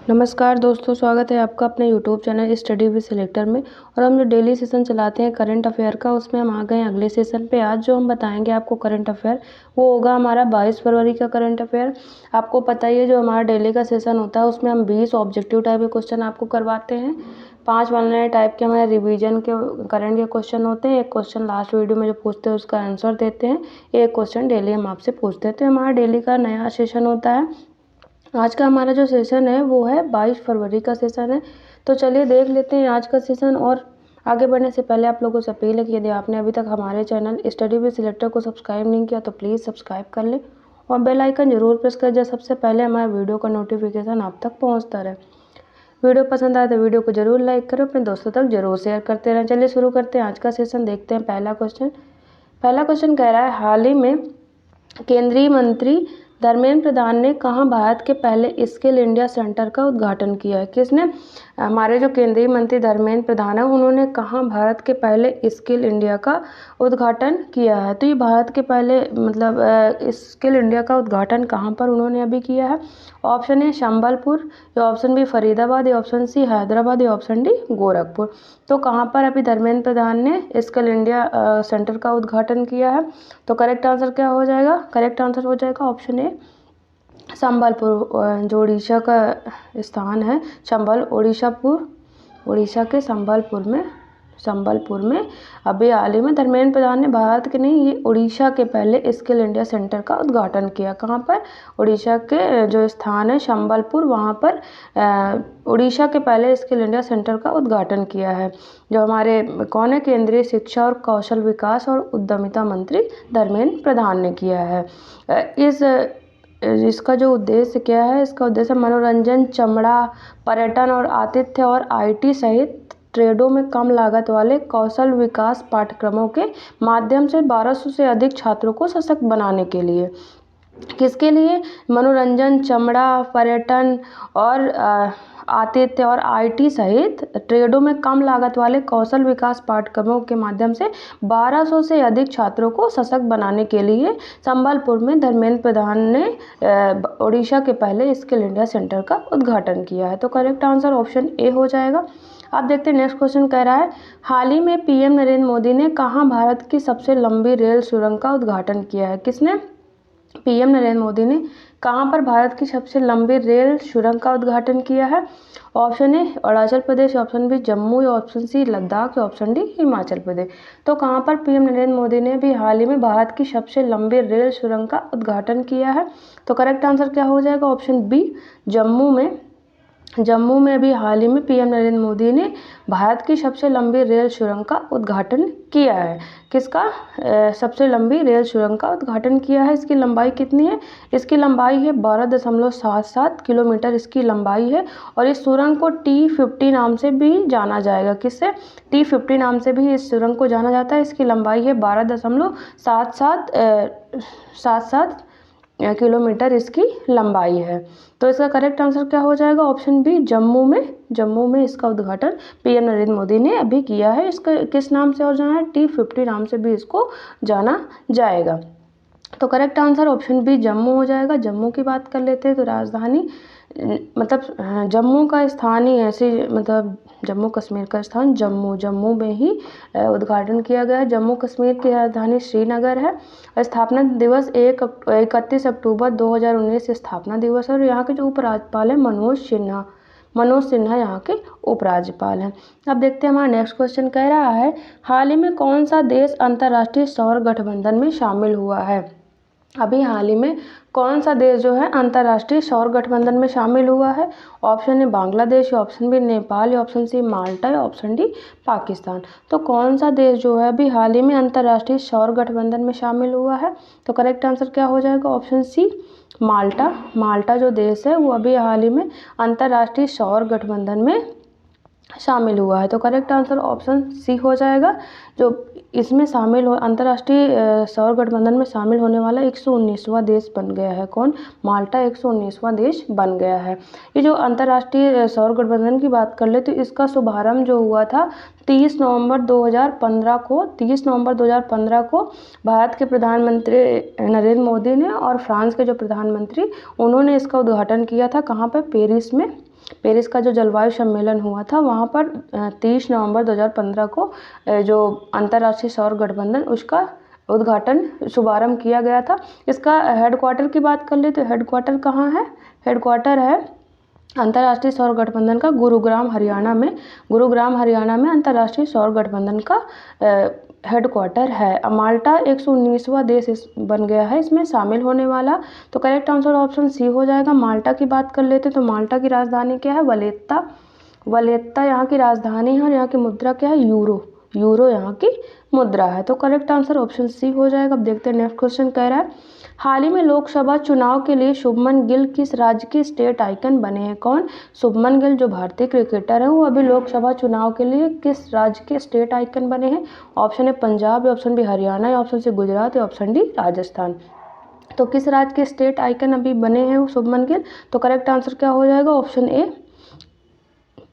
नमस्कार दोस्तों, स्वागत है आपका अपने YouTube channel study with selector में। और हम जो डेली सेशन चलाते हैं करंट अफेयर का, उसमें हम आ गए हैं अगले सेशन पे। आज जो हम बताएंगे आपको करंट अफेयर, वो होगा हमारा 22 फरवरी का करंट अफेयर। आपको पता ही है जो हमारा डेली का सेशन होता है उसमें हम 20 ऑब्जेक्टिव टाइप के क्वेश्चन आपको करवाते हैं। 5 वाले टाइप के हमारे रिवीजन के करंट के क्वेश्चन होते हैं। एक क्वेश्चन लास्ट वीडियो में जो पूछते हैं उसका आंसर देते हैं, एक क्वेश्चन डेली हम आपसे पूछते हैं। तो हमारा डेली का नया सेशन होता है। आज का हमारा जो सेशन है वो है 22 फरवरी का सेशन है। तो चलिए देख लेते हैं आज का सेशन। और आगे बढ़ने से पहले आप लोगों से अपील है कि यदि आपने अभी तक हमारे चैनल स्टडी विद सिलेक्टर को सब्सक्राइब नहीं किया तो प्लीज़ सब्सक्राइब कर लें और बेल आइकन जरूर प्रेस कर जाए, सबसे पहले हमारे वीडियो का नोटिफिकेशन आप तक पहुँचता रहे। वीडियो पसंद आए तो वीडियो को जरूर लाइक करें, अपने दोस्तों तक जरूर शेयर करते रहें। चलिए शुरू करते हैं आज का सेशन। देखते हैं पहला क्वेश्चन कह रहा है, हाल ही में केंद्रीय मंत्री धर्मेंद्र प्रधान ने कहाँ भारत के पहले स्किल इंडिया सेंटर का उद्घाटन किया है? किसने? हमारे जो केंद्रीय मंत्री धर्मेंद्र प्रधान है, उन्होंने कहाँ भारत के पहले स्किल इंडिया का उद्घाटन किया है? तो ये भारत के पहले स्किल इंडिया का उद्घाटन कहाँ पर उन्होंने अभी किया है? ऑप्शन ए संबलपुर, या ऑप्शन बी फरीदाबाद, या ऑप्शन सी हैदराबाद, या ऑप्शन डी गोरखपुर। तो कहाँ पर अभी धर्मेंद्र प्रधान ने स्किल इंडिया सेंटर का उद्घाटन किया है? तो करेक्ट आंसर क्या हो जाएगा? करेक्ट आंसर हो जाएगा ऑप्शन ए संबलपुर, जो उड़ीसा का स्थान है। उड़ीसा के संबलपुर में अभी हाल ही में धर्मेंद्र प्रधान ने भारत के नहीं, ये उड़ीसा के पहले स्किल इंडिया सेंटर का उद्घाटन किया। कहाँ पर? उड़ीसा के जो स्थान है संबलपुर, वहाँ पर उड़ीसा के पहले स्किल इंडिया सेंटर का उद्घाटन किया है। जो हमारे कौन है? केंद्रीय शिक्षा और कौशल विकास और उद्यमिता मंत्री धर्मेंद्र प्रधान ने किया है। इसका जो उद्देश्य क्या है? इसका उद्देश्य मनोरंजन, चमड़ा, पर्यटन और आतिथ्य और आईटी सहित ट्रेडों में कम लागत वाले कौशल विकास पाठ्यक्रमों के माध्यम से 1200 से अधिक छात्रों को सशक्त बनाने के लिए। किसके लिए? मनोरंजन, चमड़ा, पर्यटन और आतिथ्य और आईटी सहित ट्रेडों में कम लागत वाले कौशल विकास पाठ्यक्रमों के माध्यम से 1200 से अधिक छात्रों को सशक्त बनाने के लिए संबलपुर में धर्मेंद्र प्रधान ने उड़ीसा के पहले स्किल इंडिया सेंटर का उद्घाटन किया है। तो करेक्ट आंसर ऑप्शन ए हो जाएगा। अब देखते हैं नेक्स्ट क्वेश्चन कह रहा है, हाल ही में पीएम नरेंद्र मोदी ने कहाँ भारत की सबसे लंबी रेल सुरंग का उद्घाटन किया है? किसने? पीएम नरेंद्र मोदी ने कहाँ पर भारत की सबसे लंबी रेल सुरंग का उद्घाटन किया है? Option A Arunachal Pradesh, option B Jammu, या ऑप्शन सी लद्दाख, या ऑप्शन डी हिमाचल प्रदेश। तो कहाँ पर पीएम नरेंद्र मोदी ने भी हाल ही में भारत की सबसे लंबी रेल सुरंग का उद्घाटन किया है? तो करेक्ट आंसर क्या हो जाएगा? ऑप्शन बी जम्मू में अभी हाल ही में पीएम नरेंद्र मोदी ने भारत की सबसे लंबी रेल सुरंग का उद्घाटन किया है। किसका? सबसे लंबी रेल सुरंग का उद्घाटन किया है। इसकी लंबाई कितनी है? इसकी लंबाई है 12.77 किलोमीटर इसकी लंबाई है। और इस सुरंग को T50 नाम से भी जाना जाएगा। किससे? T50 नाम से भी इस सुरंग को जाना जाता है। इसकी लंबाई है 12.77 किलोमीटर इसकी लंबाई है। तो इसका करेक्ट आंसर क्या हो जाएगा? ऑप्शन बी जम्मू में इसका उद्घाटन पीएम नरेंद्र मोदी ने अभी किया है। इसका किस नाम से और जाना है? T50 नाम से भी इसको जाना जाएगा। तो correct answer option B Jammu हो जाएगा। जम्मू की बात कर लेते हैं तो राजधानी जम्मू का स्थान ही ऐसे जम्मू कश्मीर का स्थान जम्मू में ही उद्घाटन किया गया है। जम्मू कश्मीर की राजधानी श्रीनगर है। स्थापना दिवस 31 अक्टूबर 2019 स्थापना दिवस है। और यहाँ के जो उपराज्यपाल है मनोज सिन्हा यहाँ के उपराज्यपाल हैं। अब देखते हैं हमारा नेक्स्ट क्वेश्चन कह रहा है, हाल ही में कौन सा देश अंतर्राष्ट्रीय सौर गठबंधन में शामिल हुआ है? अभी हाल ही में कौन सा देश जो है अंतर्राष्ट्रीय सौर गठबंधन में शामिल हुआ है? Option A Bangladesh, option B Nepal, या ऑप्शन सी माल्टा, या ऑप्शन डी पाकिस्तान। तो कौन सा देश जो है अभी हाल ही में अंतर्राष्ट्रीय सौर गठबंधन में शामिल हुआ है? तो करेक्ट आंसर क्या हो जाएगा? ऑप्शन सी माल्टा जो देश है वो अभी हाल ही में अंतर्राष्ट्रीय सौर गठबंधन में शामिल हुआ है। तो करेक्ट आंसर ऑप्शन सी हो जाएगा। जो इसमें शामिल हो अंतर्राष्ट्रीय सौर गठबंधन में शामिल होने वाला 119वां देश बन गया है। कौन? माल्टा 119वां देश बन गया है। ये जो अंतर्राष्ट्रीय सौर गठबंधन की बात कर ले तो इसका शुभारंभ जो हुआ था 30 नवंबर 2015 को भारत के प्रधानमंत्री नरेंद्र मोदी ने और फ्रांस के जो प्रधानमंत्री उन्होंने इसका उद्घाटन किया था। कहाँ पर? पेरिस में पेरिस का जो जलवायु सम्मेलन हुआ था वहाँ पर 30 नवंबर 2015 को जो अंतर्राष्ट्रीय सौर गठबंधन उसका उद्घाटन शुभारंभ किया गया था। इसका हेडक्वार्टर की बात कर ले तो हेडक्वार्टर कहाँ है? हेडक्वार्टर है अंतर्राष्ट्रीय सौर गठबंधन का गुरुग्राम हरियाणा में अंतर्राष्ट्रीय सौर गठबंधन का हेडक्वार्टर है। माल्टा 119वां देश बन गया है इसमें शामिल होने वाला। तो करेक्ट आंसर ऑप्शन सी हो जाएगा। माल्टा की बात कर लेते तो माल्टा की राजधानी क्या है? वलेत्ता यहाँ की राजधानी है और यहाँ की मुद्रा क्या है? यूरो यहाँ की मुद्रा है। तो करेक्ट आंसर ऑप्शन सी हो जाएगा। अब देखते हैं नेक्स्ट क्वेश्चन कह रहा है, हाल ही में लोकसभा चुनाव के लिए शुभमन गिल किस राज्य के स्टेट आइकन बने हैं? कौन? शुभमन गिल जो भारतीय क्रिकेटर है वो अभी लोकसभा चुनाव के लिए किस राज्य के स्टेट आइकन बने हैं? Option A Punjab, option B Haryana, option C Gujarat, option D Rajasthan. तो किस राज्य के स्टेट आइकन अभी बने हैं शुभमन गिल? तो करेक्ट आंसर क्या हो जाएगा? ऑप्शन ए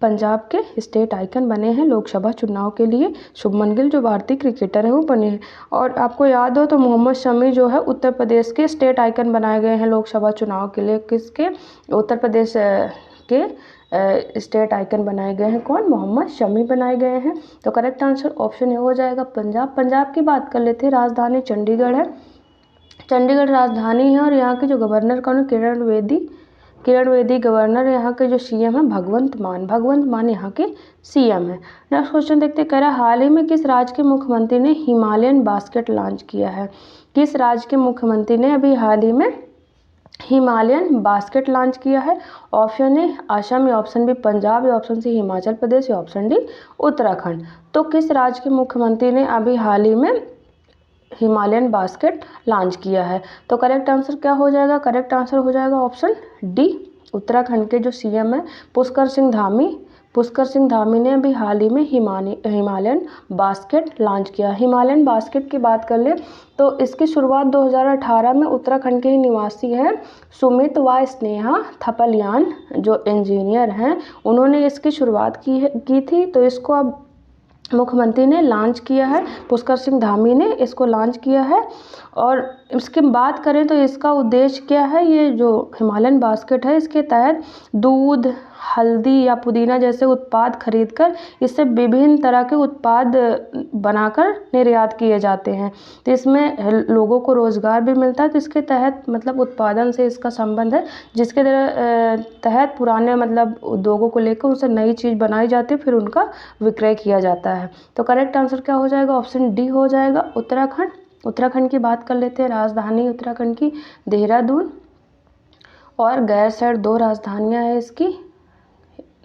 पंजाब के स्टेट आइकन बने हैं लोकसभा चुनाव के लिए। शुभमन गिल जो भारतीय क्रिकेटर है वो बने हैं। और आपको याद हो तो मोहम्मद शमी जो है उत्तर प्रदेश के स्टेट आइकन बनाए गए हैं लोकसभा चुनाव के लिए। किसके? उत्तर प्रदेश के स्टेट आइकन बनाए गए हैं। कौन? मोहम्मद शमी बनाए गए हैं। तो करेक्ट आंसर ऑप्शन ए हो जाएगा पंजाब की बात कर लेते हैं। राजधानी चंडीगढ़ है, चंडीगढ़ राजधानी है और यहाँ के जो गवर्नर कौन है? किरण बेदी गवर्नर। यहाँ के जो सीएम है भगवंत मान यहाँ के सीएम है। नेक्स्ट क्वेश्चन देखते कह रहा है, हाल ही में किस राज्य के मुख्यमंत्री ने हिमालयन बास्केट लॉन्च किया है? किस राज्य के मुख्यमंत्री ने अभी हाल ही में हिमालयन बास्केट लॉन्च किया है? ऑप्शन ए असम, या ऑप्शन बी पंजाब, या ऑप्शन सी हिमाचल प्रदेश, या ऑप्शन डी उत्तराखंड। तो किस राज्य के मुख्यमंत्री ने अभी हाल ही में हिमालयन बास्केट लॉन्च किया है? तो करेक्ट आंसर क्या हो जाएगा? करेक्ट आंसर हो जाएगा ऑप्शन डी उत्तराखंड के जो सीएम है पुष्कर सिंह धामी ने अभी हाल ही में हिमालयन बास्केट लॉन्च किया। हिमालयन बास्केट की बात कर ले तो इसकी शुरुआत 2018 में उत्तराखंड के ही निवासी हैं सुमित व स्नेहा थपलियान जो इंजीनियर हैं उन्होंने इसकी शुरुआत की थी। तो इसको अब मुख्यमंत्री ने लॉन्च किया है, पुष्कर सिंह धामी ने इसको लॉन्च किया है। और इसकी बात करें तो इसका उद्देश्य क्या है? ये जो हिमालयन बास्केट है इसके तहत दूध, हल्दी या पुदीना जैसे उत्पाद खरीदकर इससे विभिन्न तरह के उत्पाद बनाकर निर्यात किए जाते हैं। तो इसमें लोगों को रोज़गार भी मिलता है। तो इसके तहत मतलब उत्पादन से इसका संबंध है, जिसके तहत पुराने मतलब उद्योगों को लेकर उनसे नई चीज़ बनाई जाती है फिर उनका विक्रय किया जाता है। तो करेक्ट आंसर क्या हो जाएगा? ऑप्शन डी हो जाएगा उत्तराखंड की बात कर लेते हैं। राजधानी उत्तराखंड की देहरादून और गैरसैंण, दो राजधानियां हैं इसकी,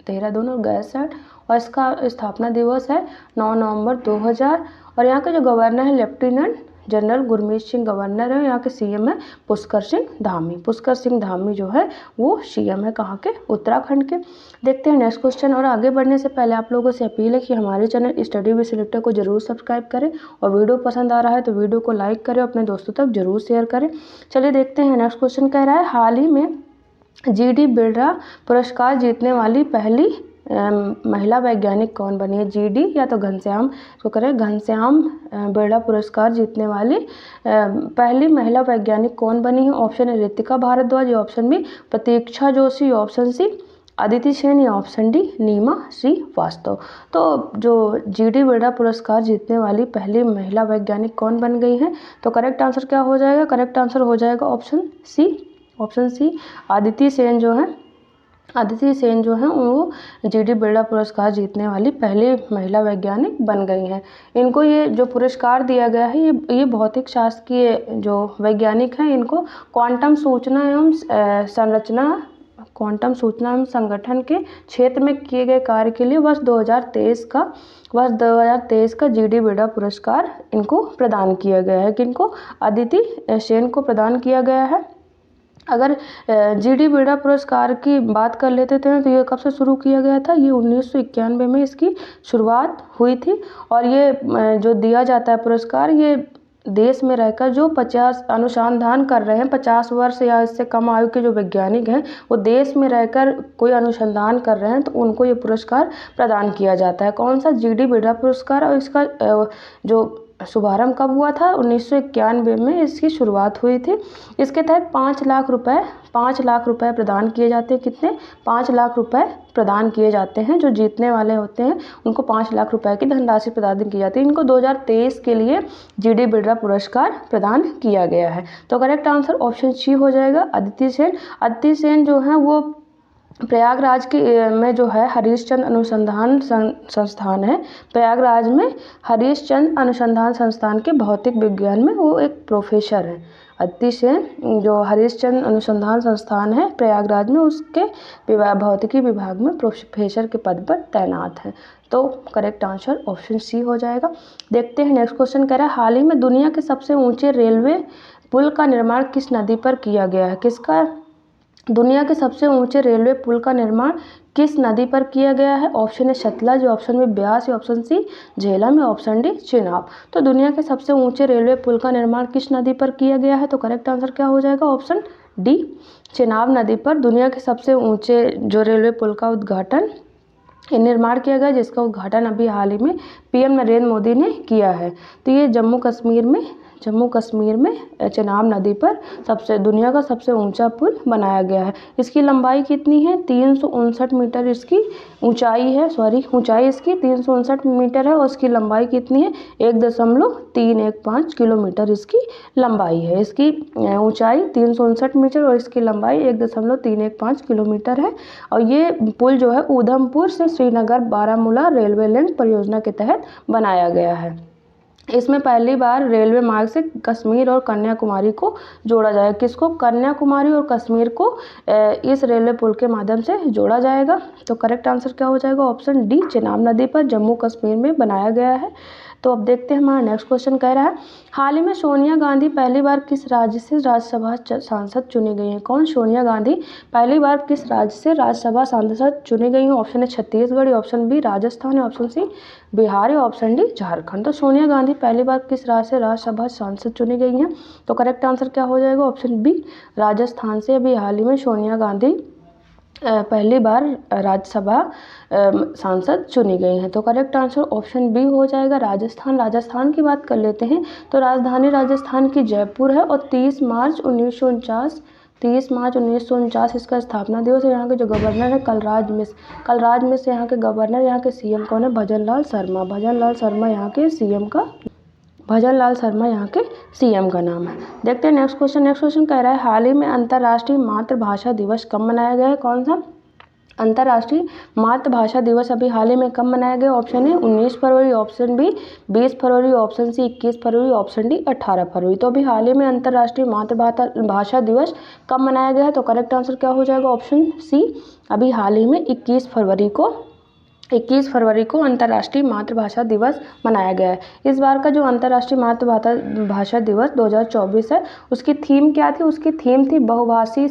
देहरादून और गैरसैंण। और इसका स्थापना दिवस है 9 नवंबर 2000। और यहाँ के जो गवर्नर है lieutenant general Gurmeet Singh governor है। यहाँ के सीएम है पुष्कर सिंह धामी जो है वो सीएम है कहाँ के? उत्तराखंड के। देखते हैं नेक्स्ट क्वेश्चन। और आगे बढ़ने से पहले आप लोगों से अपील है कि हमारे चैनल स्टडी विद सिलेक्टर को जरूर सब्सक्राइब करें और वीडियो पसंद आ रहा है तो वीडियो को लाइक करें, अपने दोस्तों तक जरूर शेयर करें। चलिए देखते हैं नेक्स्ट क्वेश्चन कह रहा है, हाल ही में GD बिरला पुरस्कार जीतने वाली पहली महिला वैज्ञानिक कौन बनी है? GD या तो घनश्याम बिरला पुरस्कार जीतने वाली पहली महिला वैज्ञानिक कौन बनी है? Option A Ritika Bhardwaj, option B Pratiksha Joshi, option C Aditi Sen, या ऑप्शन डी नीमा श्रीवास्तव। तो जो GD बिरला पुरस्कार जीतने वाली पहली महिला वैज्ञानिक कौन बन गई है? तो करेक्ट आंसर क्या हो जाएगा? करेक्ट आंसर हो जाएगा ऑप्शन सी अदिति सेन जो हैं वो GD बिरला पुरस्कार जीतने वाली पहली महिला वैज्ञानिक बन गई हैं। इनको ये जो पुरस्कार दिया गया है ये भौतिक शास्त्र की जो वैज्ञानिक हैं इनको क्वांटम सूचना एवं संगठन के क्षेत्र में किए गए कार्य के लिए वर्ष 2023 का GD बिरला पुरस्कार इनको प्रदान किया गया है। किनको? अदिति सेन को प्रदान किया गया है। अगर GD बिरला पुरस्कार की बात कर लेते थे तो ये कब से शुरू किया गया था? ये 1991 में इसकी शुरुआत हुई थी। और ये जो दिया जाता है पुरस्कार ये देश में रहकर जो 50 अनुसंधान कर रहे हैं, 50 वर्ष या इससे कम आयु के जो वैज्ञानिक हैं वो देश में रहकर कोई अनुसंधान कर रहे हैं तो उनको ये पुरस्कार प्रदान किया जाता है। कौन सा? GD बिरला पुरस्कार। और इसका जो शुभारंभ कब हुआ था? 1991 में इसकी शुरुआत हुई थी। इसके तहत 5 लाख रुपए प्रदान किए जाते हैं। कितने? 5 लाख रुपए प्रदान किए जाते हैं। जो जीतने वाले होते हैं उनको 5 लाख रुपए की धनराशि प्रदान की जाती है। इनको 2023 के लिए GD बिरला पुरस्कार प्रदान किया गया है। तो करेक्ट आंसर ऑप्शन सी हो जाएगा, अदिति सेन। अदिति सेन जो है वो प्रयागराज के में जो है हरीशचंद्र अनुसंधान संस्थान है। प्रयागराज में हरीशचंद्र अनुसंधान संस्थान के भौतिक विज्ञान में वो एक प्रोफेसर है। अदिति सेन जो हरीशचंद्र अनुसंधान संस्थान है प्रयागराज में, उसके भौतिकी विभाग में प्रोफेसर के पद पर तैनात है। तो करेक्ट आंसर ऑप्शन सी हो जाएगा। देखते हैं नेक्स्ट क्वेश्चन कह रहा है, हाल ही में दुनिया के सबसे ऊंचे रेलवे पुल का निर्माण किस नदी पर किया गया है? किसका? दुनिया के सबसे ऊंचे रेलवे पुल का निर्माण किस नदी पर किया गया है? Option A Sutlej, option B Beas, option C Jhelum, option D Chenab. तो दुनिया के सबसे ऊंचे रेलवे पुल का निर्माण किस नदी पर किया गया है? तो करेक्ट आंसर क्या हो जाएगा? ऑप्शन डी चेनाब नदी पर दुनिया के सबसे ऊंचे जो रेलवे पुल का उद्घाटन निर्माण किया गया, जिसका उद्घाटन अभी हाल ही में PM नरेंद्र मोदी ने किया है। तो ये जम्मू कश्मीर में चेनाब नदी पर दुनिया का सबसे ऊंचा पुल बनाया गया है। इसकी लंबाई कितनी है? 359 मीटर इसकी ऊंचाई है। ऊंचाई इसकी 359 मीटर है और इसकी लंबाई कितनी है? 1.315 किलोमीटर इसकी लंबाई है। इसकी ऊंचाई 359 मीटर और इसकी लंबाई 1.315 किलोमीटर है। और ये पुल जो है उधमपुर से श्रीनगर बारामूला रेलवे लिंक परियोजना के तहत बनाया गया है। इसमें पहली बार रेलवे मार्ग से कश्मीर और कन्याकुमारी को जोड़ा जाएगा। किसको? कन्याकुमारी और कश्मीर को इस रेलवे पुल के माध्यम से जोड़ा जाएगा। तो करेक्ट आंसर क्या हो जाएगा? ऑप्शन डी चेनाब नदी पर जम्मू कश्मीर में बनाया गया है। तो अब देखते हैं हमारा नेक्स्ट क्वेश्चन कह रहा है, हाल ही में सोनिया गांधी पहली बार किस राज्य से राज्यसभा सांसद चुनी गई हैं? कौन? सोनिया गांधी पहली बार किस राज्य से राज्यसभा सांसद चुनी गई हैं? ऑप्शन है Chhattisgarh, option B Rajasthan, option C Bihar, option D Jharkhand. तो सोनिया गांधी पहली बार किस राज्य से राज्यसभा सांसद चुनी गई हैं? तो करेक्ट आंसर क्या हो जाएगा? ऑप्शन बी राजस्थान से अभी हाल ही में सोनिया गांधी पहली बार राज्यसभा सांसद चुनी गई हैं। तो करेक्ट आंसर ऑप्शन बी हो जाएगा राजस्थान की बात कर लेते हैं। तो राजधानी राजस्थान की जयपुर है और 30 मार्च 1949 इसका स्थापना दिवस है। यहाँ के जो गवर्नर है कलराज मिश्र यहाँ के गवर्नर। यहाँ के CM कौन है? भजन लाल शर्मा यहाँ के CM का नाम है। देखते हैं नेक्स्ट क्वेश्चन कह रहा है, हाल ही में अंतर्राष्ट्रीय मातृभाषा दिवस कब मनाया गया है? कौन सा? अंतर्राष्ट्रीय मातृभाषा दिवस अभी हाल ही में कब मनाया गया? ऑप्शन है 19 फरवरी, ऑप्शन बी 20 फरवरी, ऑप्शन सी 21 फरवरी, ऑप्शन डी 18 फरवरी। तो अभी हाल ही में अंतर्राष्ट्रीय मातृभाषा दिवस कब मनाया गया है? तो करेक्ट आंसर क्या हो जाएगा? ऑप्शन सी अभी हाल ही में 21 फरवरी को अंतर्राष्ट्रीय मातृभाषा दिवस मनाया गया है। इस बार का जो अंतर्राष्ट्रीय मातृभाषा दिवस 2024 है, उसकी थीम क्या थी? उसकी थीम थी बहुभाषी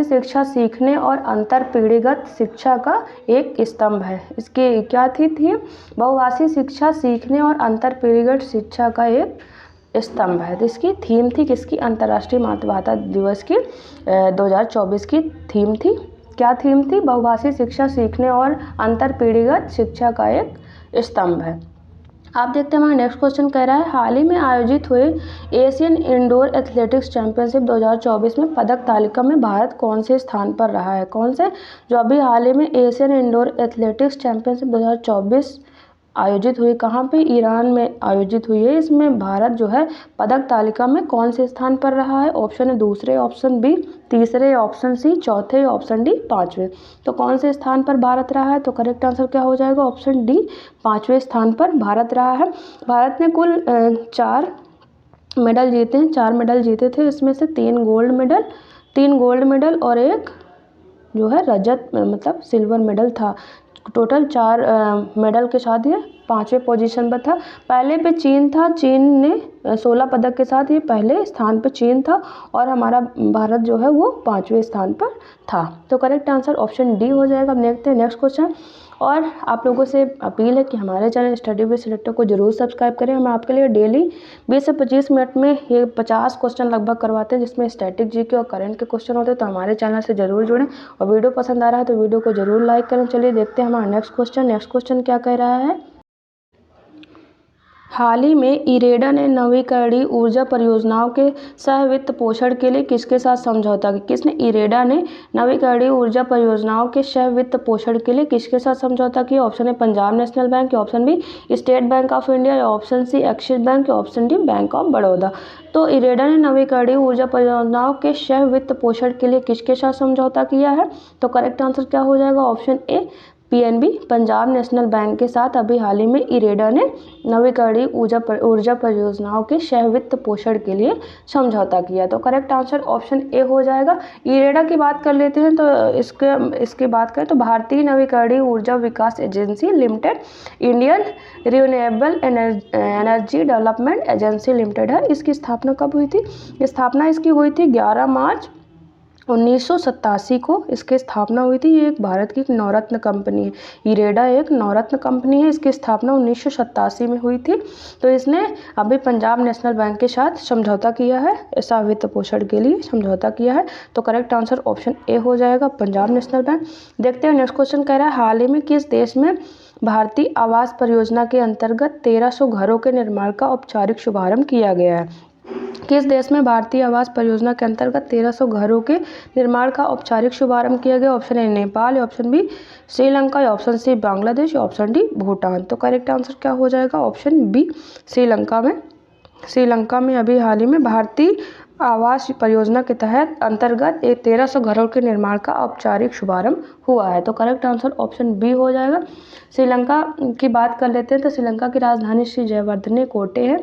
शिक्षा सीखने और अंतर पीढ़ीगत शिक्षा का एक स्तंभ है। इसकी क्या थी थीम? बहुभाषी शिक्षा सीखने और अंतर पीढ़ीगत शिक्षा का एक स्तंभ है। तो इसकी थीम थी किसकी? अंतर्राष्ट्रीय मातृभाषा दिवस की 2024 की थीम थी। क्या थीम थी? बहुभाषी शिक्षा सीखने और अंतर पीढ़ीगत शिक्षा का एक स्तंभ है। आप देखते हैं हमारा नेक्स्ट क्वेश्चन कह रहा है, हाल ही में आयोजित हुए एशियन इंडोर एथलेटिक्स चैंपियनशिप 2024 में पदक तालिका में भारत कौन से स्थान पर रहा है? कौन से? जो अभी हाल ही में एशियन इंडोर एथलेटिक्स चैंपियनशिप 2024 आयोजित हुई, कहाँ पे? ईरान में आयोजित हुई है। इसमें भारत जो है पदक तालिका में कौन से स्थान पर रहा है? ऑप्शन है दूसरे, ऑप्शन बी तीसरे, ऑप्शन सी चौथे, ऑप्शन डी पाँचवें। तो कौन से स्थान पर भारत रहा है? तो करेक्ट आंसर क्या हो जाएगा? ऑप्शन डी पाँचवें स्थान पर भारत रहा है। भारत ने कुल 4 मेडल जीते हैं, 4 मेडल जीते थे। इसमें से 3 गोल्ड मेडल और एक जो है रजत मतलब सिल्वर मेडल था। टोटल 4 मेडल के साथ ये 5वें पोजीशन पर था। पहले पे चीन था, चीन ने 16 पदक के साथ ये पहले स्थान पे चीन था और हमारा भारत जो है वो 5वें स्थान पर था। तो करेक्ट आंसर ऑप्शन डी हो जाएगा। अब देखते हैं नेक्स्ट क्वेश्चन। और आप लोगों से अपील है कि हमारे चैनल स्टडी विद सिलेक्टर को जरूर सब्सक्राइब करें। हम आपके लिए डेली 20 से 25 मिनट में ये 50 क्वेश्चन लगभग करवाते हैं, जिसमें स्टैटिक जीके और करंट के क्वेश्चन होते हैं। तो हमारे चैनल से जरूर जुड़ें और वीडियो पसंद आ रहा है तो वीडियो को जरूर लाइक करें। चलिए देखते हैं हमारा नेक्स्ट क्वेश्चन क्या कह रहा है। हाल ही में इरेडा ने नवीकरणीय ऊर्जा परियोजनाओं के सह वित्त पोषण के लिए किसके साथ समझौता किया? किसने? इरेडा ने नवीकरणीय ऊर्जा परियोजनाओं के सह वित्त पोषण के लिए किसके साथ समझौता किया? Option A Punjab national bank, या option B state bank of India, या ऑप्शन सी एक्सिस बैंक, या option D bank of Baroda. तो इरेडा ने नवीकरणीय ऊर्जा परियोजनाओं के सह वित्त पोषण के लिए किसके साथ समझौता किया है? तो करेक्ट आंसर क्या हो जाएगा? Option A PNB, Punjab national bank के साथ अभी हाल ही में इरेडा ने नवीकरणीय ऊर्जा परियोजनाओं के सह वित्त पोषण के लिए समझौता किया। तो करेक्ट आंसर ऑप्शन ए हो जाएगा। इरेडा की बात कर लेते हैं, तो इसकी बात करें तो भारतीय नवीकरणीय ऊर्जा विकास agency limited, Indian renewable energy development agency limited है। इसकी स्थापना कब हुई थी? स्थापना इसकी हुई थी 11 मार्च 1987 को इसकी स्थापना हुई थी। ये एक भारत की नवरत्न कंपनी है। इरेडा एक नवरत्न कंपनी है। इसकी स्थापना 1987 में हुई थी। तो इसने अभी पंजाब नेशनल बैंक के साथ समझौता किया है, ऐसा वित्त पोषण के लिए समझौता किया है। तो करेक्ट आंसर ऑप्शन ए हो जाएगा, पंजाब नेशनल बैंक। देखते हैं नेक्स्ट क्वेश्चन कह रहा है, हाल ही में किस देश में भारतीय आवास परियोजना के अंतर्गत 1300 घरों के निर्माण का औपचारिक शुभारंभ किया गया है? किस देश में भारतीय आवास परियोजना के अंतर्गत 1300 घरों के निर्माण का औपचारिक शुभारंभ किया गया? ऑप्शन ए नेपाल, या ऑप्शन बी श्रीलंका, या ऑप्शन सी बांग्लादेश, या ऑप्शन डी भूटान। तो करेक्ट आंसर क्या हो जाएगा? ऑप्शन बी श्रीलंका में अभी हाल ही में भारतीय आवास परियोजना के तहत अंतर्गत 1300 घरों के निर्माण का औपचारिक शुभारंभ हुआ है। तो करेक्ट आंसर ऑप्शन बी हो जाएगा। श्रीलंका की बात कर लेते हैं, तो श्रीलंका की राजधानी श्री जयवर्धने कोटे है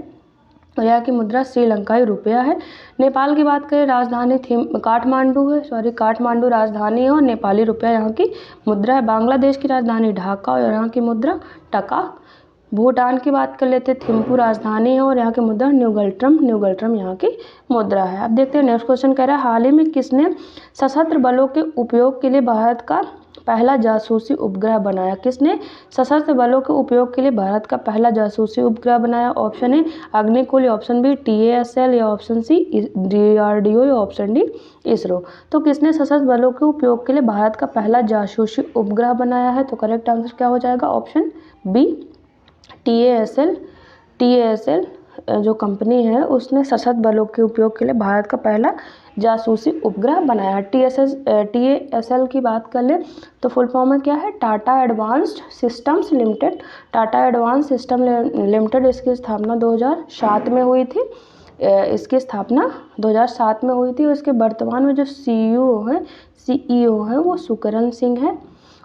और यहाँ की मुद्रा श्रीलंकाई रुपया है। नेपाल की बात करें, राजधानी काठमांडू राजधानी है और नेपाली रुपया यहाँ की मुद्रा है। बांग्लादेश की राजधानी ढाका और यहाँ की मुद्रा टका। भूटान की बात कर लेते हैं, थिम्पू राजधानी है और यहाँ की मुद्रा न्यूगल्ट्रम यहाँ की मुद्रा है। अब देखते हैं नेक्स्ट क्वेश्चन कह रहा है, हाल ही में किसने सशस्त्र बलों के उपयोग के लिए भारत का पहला जासूसी उपग्रह बनाया? किसने सशस्त्र बलों के उपयोग के लिए भारत का पहला जासूसी उपग्रह बनाया? ऑप्शन ए अग्निकुल, या ऑप्शन बी TASL, या ऑप्शन सी DRDO, या ऑप्शन डी इसरो। तो किसने सशस्त्र बलों के उपयोग के लिए भारत का पहला जासूसी उपग्रह बनाया है? तो करेक्ट आंसर क्या हो जाएगा? ऑप्शन बी TASL जो कंपनी है उसने सशस्त्र बलों के उपयोग के लिए भारत का पहला जासूसी उपग्रह बनाया। TASL की बात कर ले तो फुल फॉर्म में क्या है? Tata advanced systems limited. Tata advance system limited, इसकी स्थापना 2007 में हुई थी। इसकी स्थापना 2007 में हुई थी और इसके वर्तमान में जो CEO हैं वो सुकरण सिंह है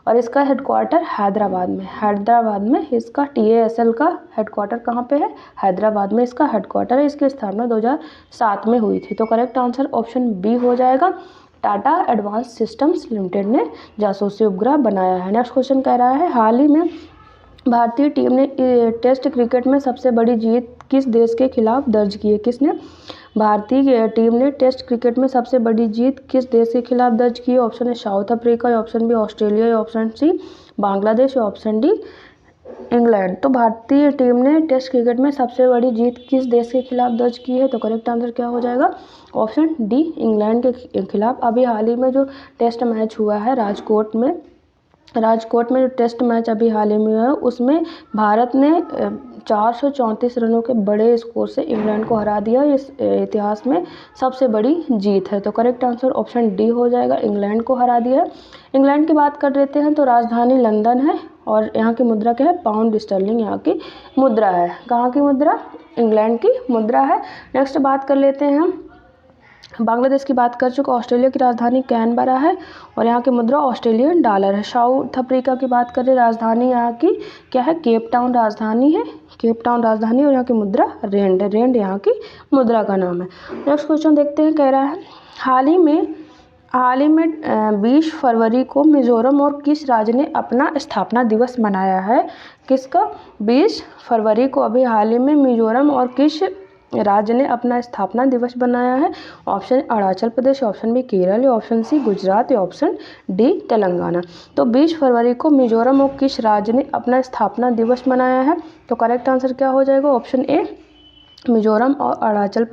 और इसका हेडक्वार्टर हैदराबाद में इसका TASL का हेडक्वार्टर कहाँ पे है? हैदराबाद में इसका हेडक्वार्टर है। इसकी स्थापना 2007 में हुई थी। तो करेक्ट आंसर ऑप्शन बी हो जाएगा, टाटा एडवांस सिस्टम्स लिमिटेड ने जासूसी उपग्रह बनाया है। नेक्स्ट क्वेश्चन कह रहा है, हाल ही में भारतीय टीम ने टेस्ट क्रिकेट में सबसे बड़ी जीत किस देश के खिलाफ दर्ज की है? किसने? भारतीय टीम ने टेस्ट क्रिकेट में सबसे बड़ी जीत किस देश के खिलाफ दर्ज की है? ऑप्शन है साउथ अफ्रीका, या ऑप्शन बी ऑस्ट्रेलिया, या ऑप्शन सी बांग्लादेश, या ऑप्शन डी इंग्लैंड। तो भारतीय टीम ने टेस्ट क्रिकेट में सबसे बड़ी जीत किस देश के खिलाफ दर्ज की है? तो करेक्ट आंसर क्या हो जाएगा? ऑप्शन डी इंग्लैंड के खिलाफ। अभी हाल ही में जो टेस्ट मैच हुआ है राजकोट में जो टेस्ट मैच अभी हाल ही में हुआ है उसमें भारत ने 434 रनों के बड़े स्कोर से इंग्लैंड को हरा दिया। इस इतिहास में सबसे बड़ी जीत है। तो करेक्ट आंसर ऑप्शन डी हो जाएगा, इंग्लैंड को हरा दिया। इंग्लैंड की बात कर लेते हैं तो राजधानी लंदन है और यहाँ की मुद्रा क्या है? पाउंड स्टर्लिंग यहाँ की मुद्रा है। कहाँ की मुद्रा? इंग्लैंड की मुद्रा है। नेक्स्ट बात कर लेते हैं हम बांग्लादेश की बात कर चुके। ऑस्ट्रेलिया की राजधानी कैनबरा है और यहाँ की मुद्रा ऑस्ट्रेलियन डॉलर है। साउथ अफ्रीका की बात करें, राजधानी यहाँ की क्या है? केप टाउन राजधानी है, और यहाँ की मुद्रा रेंड यहाँ की मुद्रा का नाम है। नेक्स्ट क्वेश्चन देखते हैं, कह रहा है हाल ही में 20 फरवरी को मिजोरम और किस राज्य ने अपना स्थापना दिवस मनाया है? किसका? 20 फरवरी को अभी हाल ही में मिजोरम और किस राज्य ने अपना स्थापना दिवस बनाया है? Option Arunachal Pradesh, option B Kerala, या ऑप्शन सी गुजरात, या ऑप्शन डी तेलंगाना। तो 20 फरवरी को मिजोरम और किस राज्य ने अपना स्थापना दिवस मनाया है? तो करेक्ट आंसर क्या हो जाएगा? ऑप्शन ए मिजोरम और अरुणाचल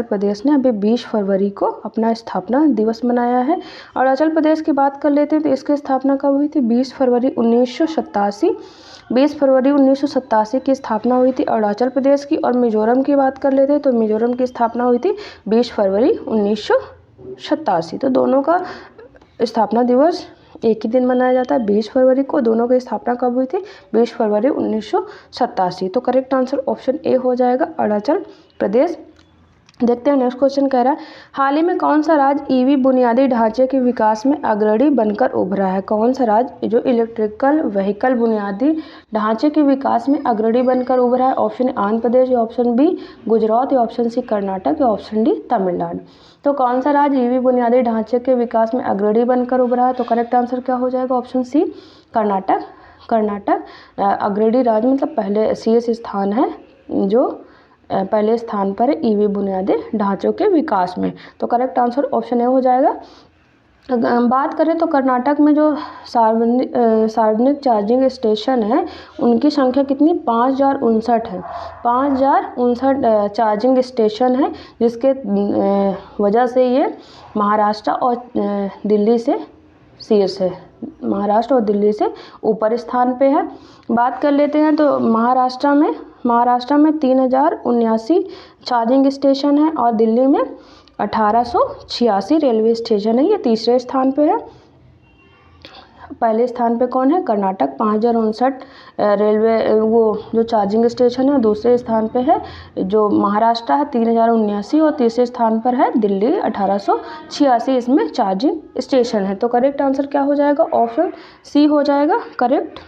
प्रदेश ने अभी 20 फरवरी को अपना स्थापना दिवस मनाया है। अरुणाचल प्रदेश की बात कर लेते हैं तो इसकी स्थापना कब हुई थी? 20 फरवरी 1987। 20 फरवरी 1987 की स्थापना हुई थी अरुणाचल प्रदेश की। और मिजोरम की बात कर लेते हैं तो मिजोरम की स्थापना हुई थी 20 फरवरी 1987। तो दोनों का स्थापना दिवस एक ही दिन मनाया जाता है, 20 फरवरी को। दोनों की स्थापना कब हुई थी? 20 फरवरी 1987। तो करेक्ट आंसर ऑप्शन ए हो जाएगा, अरुणाचल प्रदेश। देखते हैं नेक्स्ट क्वेश्चन कह रहा है, हाल ही में कौन सा राज्य ईवी बुनियादी ढांचे के विकास में अग्रणी बनकर उभरा है? कौन सा राज्य जो इलेक्ट्रिकल व्हीकल बुनियादी ढांचे के विकास में अग्रणी बनकर उभरा है? ऑप्शन ए आंध्र प्रदेश, या ऑप्शन बी गुजरात, या ऑप्शन सी कर्नाटक, या ऑप्शन डी तमिलनाडु। तो कौन सा राज्य ईवी बुनियादी ढांचे के विकास में अग्रणी बनकर उभरा है? तो करेक्ट आंसर क्या हो जाएगा? ऑप्शन सी कर्नाटक। कर्नाटक अग्रणी राज्य मतलब पहले शीर्ष स्थान है, जो पहले स्थान पर है ईवी बुनियादी ढांचों के विकास में। तो करेक्ट आंसर ऑप्शन ए हो जाएगा। बात करें तो कर्नाटक में जो सार्वजनिक चार्जिंग स्टेशन है उनकी संख्या कितनी? 5059 है। 5059 चार्जिंग स्टेशन है, जिसके वजह से ये महाराष्ट्र और दिल्ली से शीर्ष है, महाराष्ट्र और दिल्ली से ऊपर स्थान पे है। बात कर लेते हैं तो महाराष्ट्र में 3079 चार्जिंग स्टेशन है और दिल्ली में 1886 रेलवे स्टेशन है, ये तीसरे स्थान पे है। पहले स्थान पे कौन है? कर्नाटक, 5059 रेलवे वो जो चार्जिंग स्टेशन है। दूसरे स्थान पे है जो महाराष्ट्र है 3079, और तीसरे स्थान पर है दिल्ली 1886, इसमें चार्जिंग स्टेशन है। तो करेक्ट आंसर क्या हो जाएगा? ऑप्शन सी हो जाएगा करेक्ट।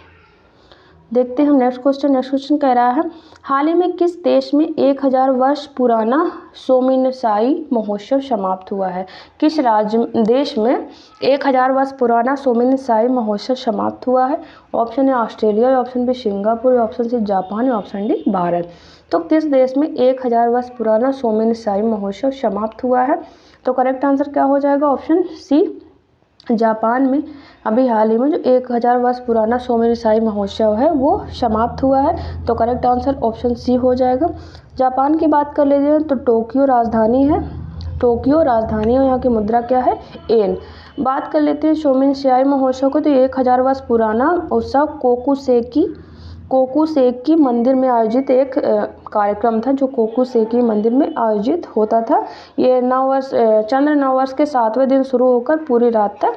देखते हैं हम नेक्स्ट क्वेश्चन कह रहा है, हाल ही में किस देश में 1000 वर्ष पुराना सोमिनसाई महोत्सव समाप्त हुआ है? किस देश में 1000 वर्ष पुराना सोमिनसाई महोत्सव समाप्त हुआ है? ऑप्शन है Australia, option B Singapore, option C Japan, option D Bharat. तो किस देश में 1000 वर्ष पुराना सोमिनसाई महोत्सव समाप्त हुआ है? तो करेक्ट आंसर क्या हो जाएगा? ऑप्शन सी जापान में अभी हाल ही में जो 1000 वर्ष पुराना सोमिनसाई महोत्सव है वो समाप्त हुआ है। तो करेक्ट आंसर ऑप्शन सी हो जाएगा। जापान की बात कर लेते हैं तो टोक्यो राजधानी है, और यहाँ की मुद्रा क्या है? येन। बात कर लेते हैं सोमिनसाई महोत्सव को, तो 1000 वर्ष पुराना उत्सव कोकुसेकी मंदिर में आयोजित एक कार्यक्रम था, जो कोकुसेकी मंदिर में आयोजित होता था। ये चंद्र नववर्ष के 7वें दिन शुरू होकर पूरी रात तक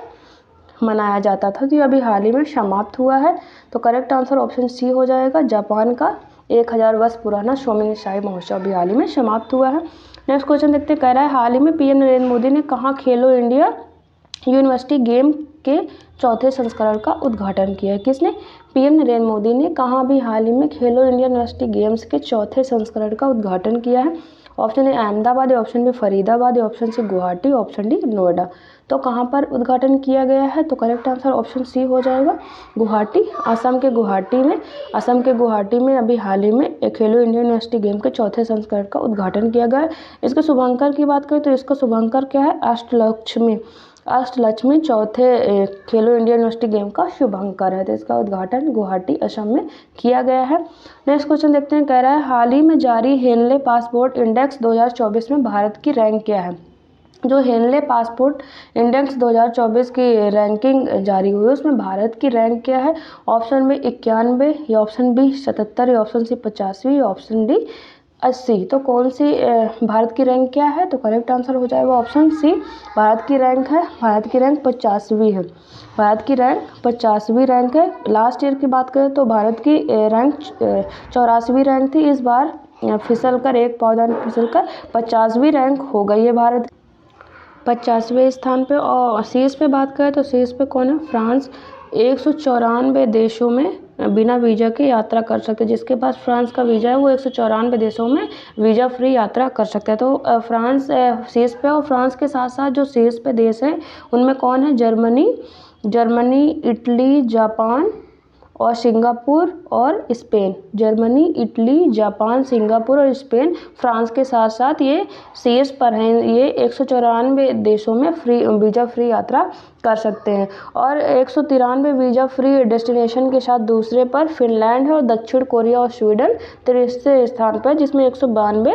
मनाया जाता था। तो ये अभी हाल ही में समाप्त हुआ है। तो करेक्ट आंसर ऑप्शन सी हो जाएगा, जापान का 1000 वर्ष पुराना सोमिनसाई महोत्सव अभी हाल ही में समाप्त हुआ है। नेक्स्ट क्वेश्चन देखते हैं, कह रहा है हाल ही में पीएम नरेंद्र मोदी ने कहाँ खेलो इंडिया यूनिवर्सिटी गेम के चौथे संस्करण का उद्घाटन किया है? किसने? पीएम नरेंद्र मोदी ने कहाँ भी हाल ही में खेलो इंडिया यूनिवर्सिटी गेम्स के चौथे संस्करण का उद्घाटन किया है? Option A Ahmedabad, option B Faridabad, option C Guwahati, option D Noida. तो कहाँ पर उद्घाटन किया गया है? तो करेक्ट आंसर ऑप्शन सी हो जाएगा, गुवाहाटी। असम के गुवाहाटी में अभी हाल ही में खेलो इंडिया यूनिवर्सिटी गेम के चौथे संस्करण का उद्घाटन किया गया है। इसके शुभंकर की बात करें तो इसका शुभंकर क्या है? अष्टलक्ष्मी चौथे खेलो इंडिया यूनिवर्सिटी गेम का शुभंकर है। तो इसका उद्घाटन गुवाहाटी असम में किया गया है। नेक्स्ट क्वेश्चन देखते हैं, कह रहा है हाल ही में जारी हेनले पासपोर्ट इंडेक्स 2024 में भारत की रैंक क्या है? जो हेनले पासपोर्ट इंडेक्स 2024 की रैंकिंग जारी हुई है उसमें भारत की रैंक क्या है? ऑप्शन बी 91, या ऑप्शन बी 77, या ऑप्शन सी 85, या ऑप्शन डी 80। तो कौन सी भारत की रैंक क्या है? तो करेक्ट आंसर हो जाएगा ऑप्शन सी, भारत की रैंक 85वीं है। भारत की रैंक 85वीं रैंक है। लास्ट ईयर की बात करें तो भारत की रैंक 84वीं रैंक थी। इस बार फिसलकर एक पौधान फिसलकर 50वीं रैंक हो गई है भारत 50वें स्थान पे। और शीर्ष पे बात करें तो शीर्ष पे कौन है? फ्रांस 194 देशों में बिना वीज़ा के यात्रा कर सकते हैं। जिसके पास फ्रांस का वीज़ा है वो 194 देशों में वीज़ा फ्री यात्रा कर सकता है। तो फ्रांस शीर्ष पे, और फ्रांस के साथ साथ जो शीर्ष पे देश हैं उनमें कौन है? जर्मनी, इटली, जापान और सिंगापुर और Spain. Germany, Italy, Japan, Singapore और स्पेन फ्रांस के साथ साथ ये शीर्ष पर हैं। ये 194 देशों में वीज़ा फ्री यात्रा कर सकते हैं। और 193 वीज़ा फ्री डेस्टिनेशन के साथ दूसरे पर फिनलैंड है और दक्षिण कोरिया और स्वीडन तीसरे स्थान पर, जिसमें 192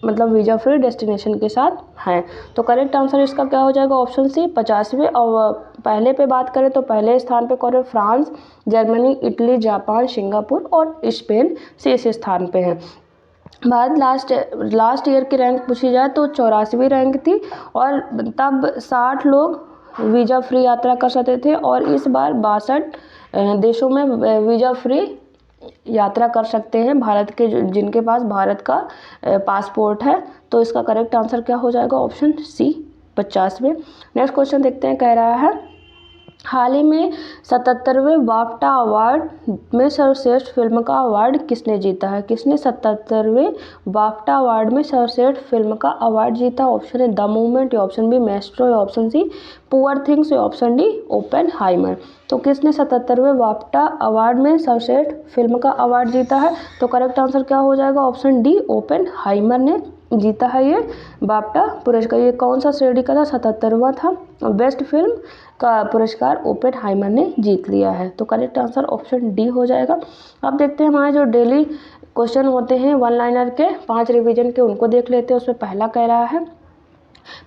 मतलब वीज़ा फ्री डेस्टिनेशन के साथ हैं। तो करेक्ट आंसर इसका क्या हो जाएगा? ऑप्शन सी 50वें। और पहले पे बात करें तो पहले स्थान पे कौन है? France, Germany, Italy, Japan, Singapore और स्पेन शीर्ष स्थान पे है। भारत लास्ट ईयर की रैंक पूछी जाए तो 84वीं रैंक थी और तब 60 लोग वीज़ा फ्री यात्रा कर सकते थे और इस बार 62 देशों में वीज़ा फ्री यात्रा कर सकते हैं भारत के, जिनके पास भारत का पासपोर्ट है। तो इसका करेक्ट आंसर क्या हो जाएगा? ऑप्शन सी 50वें। नेक्स्ट क्वेश्चन देखते हैं, कह रहा है हाल ही में 77वें बाफ्टा अवार्ड में सर्वश्रेष्ठ फिल्म का अवार्ड किसने जीता है? किसने 77वें बाफ्टा अवार्ड में सर्वश्रेष्ठ फिल्म का अवार्ड जीता? ऑप्शन ए द मूवमेंट, या ऑप्शन बी मैस्ट्रो, या ऑप्शन सी पुअर थिंग्स, या ऑप्शन डी ओपेनहाइमर। तो किसने 77वें बाफ्टा अवार्ड में सर्वश्रेष्ठ फिल्म का अवार्ड जीता है? तो करेक्ट आंसर क्या हो जाएगा? ऑप्शन डी ओपेनहाइमर ने जीता है ये बाफ्टा पुरस्कार। ये कौन सा श्रेणी का था? 77वां था। बेस्ट फिल्म का पुरस्कार ओपेनहाइमर ने जीत लिया है। तो करेक्ट आंसर ऑप्शन डी हो जाएगा। अब देखते हैं हमारे जो डेली क्वेश्चन होते हैं वन लाइनर के 5 रिवीजन के, उनको देख लेते हैं। उसमें पहला कह रहा है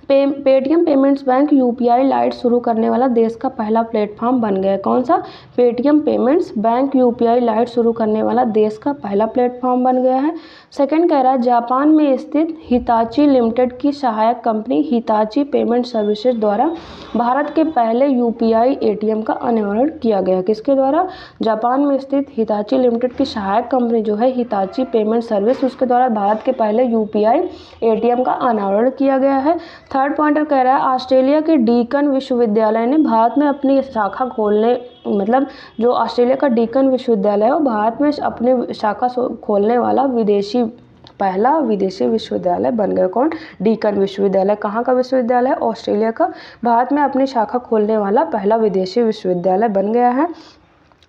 Paytm payments bank UPI light शुरू करने वाला देश का पहला प्लेटफॉर्म बन गया। कौन सा? Paytm payments bank UPI light शुरू करने वाला देश का पहला प्लेटफॉर्म बन गया है। सेकंड कह रहा है जापान में स्थित हिताची लिमिटेड की सहायक कंपनी हिताची पेमेंट सर्विसेज द्वारा भारत के पहले यूपीआई एटीएम का अनावरण किया गया। किसके द्वारा? जापान में स्थित हिताची लिमिटेड की सहायक कंपनी जो है हिताची पेमेंट सर्विस, उसके द्वारा भारत के पहले यूपीआई एटीएम का अनावरण किया गया है। थर्ड पॉइंटर कह रहा है ऑस्ट्रेलिया के डीकन विश्वविद्यालय ने भारत में अपनी शाखा खोलने, मतलब जो ऑस्ट्रेलिया का डीकन विश्वविद्यालय है वो भारत में अपने शाखा खोलने वाला पहला विदेशी विश्वविद्यालय बन गया। कौन? डीकन विश्वविद्यालय। कहाँ का विश्वविद्यालय? ऑस्ट्रेलिया का। भारत में अपनी शाखा खोलने वाला पहला विदेशी विश्वविद्यालय बन गया है।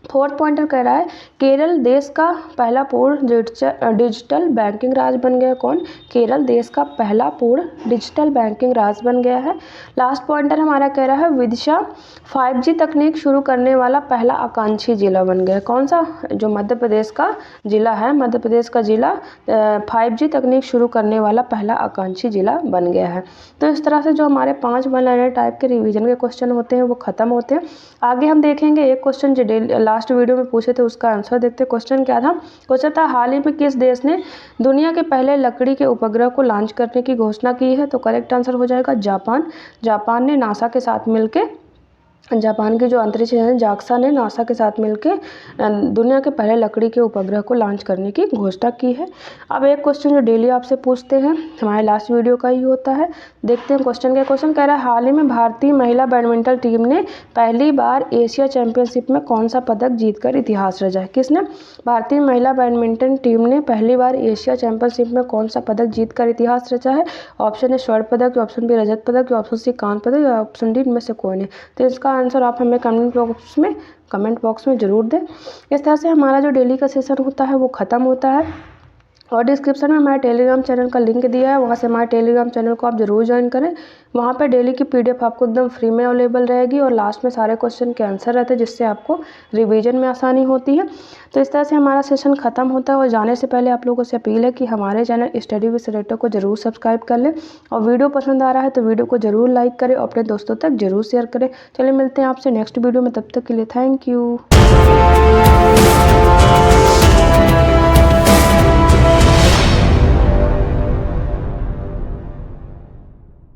फोर्थ पॉइंटर कह रहा है केरल देश का पहला पूर्ण डिजिटल बैंकिंग राज्य बन गया। कौन? केरल देश का पहला पूर्ण डिजिटल बैंकिंग राज्य बन गया है। लास्ट पॉइंटर हमारा कह रहा है विदिशा 5G तकनीक शुरू करने वाला पहला आकांक्षी जिला बन गया। कौन सा? जो मध्य प्रदेश का जिला है, मध्य प्रदेश का जिला 5G तकनीक शुरू करने वाला पहला आकांक्षी जिला बन गया है। तो इस तरह से जो हमारे 5 वन लाइनर टाइप के रिवीजन के क्वेश्चन होते हैं वो खत्म होते हैं। आगे हम देखेंगे एक क्वेश्चन जो लास्ट वीडियो में पूछे थे उसका आंसर देखते हैं। क्वेश्चन क्या था? क्वेश्चन था हाल ही में किस देश ने दुनिया के पहले लकड़ी के उपग्रह को लॉन्च करने की घोषणा की है? तो करेक्ट आंसर हो जाएगा जापान। जापान ने नासा के साथ मिलकर, जापान की जो अंतरिक्ष यान जाक्सा ने नासा के साथ मिलकर दुनिया के पहले लकड़ी के उपग्रह को लॉन्च करने की घोषणा की है। अब एक क्वेश्चन जो डेली आपसे पूछते हैं, हमारे लास्ट वीडियो का ही होता है, देखते हैं क्वेश्चन क्या। क्वेश्चन कह रहा है हाल ही में भारतीय महिला बैडमिंटन टीम ने पहली बार एशिया चैंपियनशिप में कौन सा पदक जीतकर इतिहास रचा? किसने? भारतीय महिला बैडमिंटन टीम ने पहली बार एशिया चैंपियनशिप में कौन सा पदक जीतकर इतिहास रचा है? ऑप्शन ए स्वर्ण पदक, ऑप्शन बी रजत पदक, ऑप्शन सी कांस्य पदक, या ऑप्शन डी इनमें से कोई नहीं। तो इसका आंसर आप हमें कमेंट बॉक्स में ज़रूर दें। इस तरह से हमारा जो डेली का सेशन होता है वो ख़त्म होता है। और डिस्क्रिप्शन में हमारे टेलीग्राम चैनल का लिंक दिया है, वहाँ से हमारे टेलीग्राम चैनल को आप ज़रूर ज्वाइन करें। वहाँ पे डेली की PDF आपको एकदम फ्री में अवेलेबल रहेगी और लास्ट में सारे क्वेश्चन के आंसर रहते हैं, जिससे आपको रिवीजन में आसानी होती है। तो इस तरह से हमारा सेशन ख़त्म होता है। और जाने से पहले आप लोगों से अपील है कि हमारे चैनल स्टडी विद सिलेक्टर को ज़रूर सब्सक्राइब कर लें, और वीडियो पसंद आ रहा है तो वीडियो को ज़रूर लाइक करें और अपने दोस्तों तक ज़रूर शेयर करें। चलिए मिलते हैं आपसे नेक्स्ट वीडियो में, तब तक के लिए थैंक यू।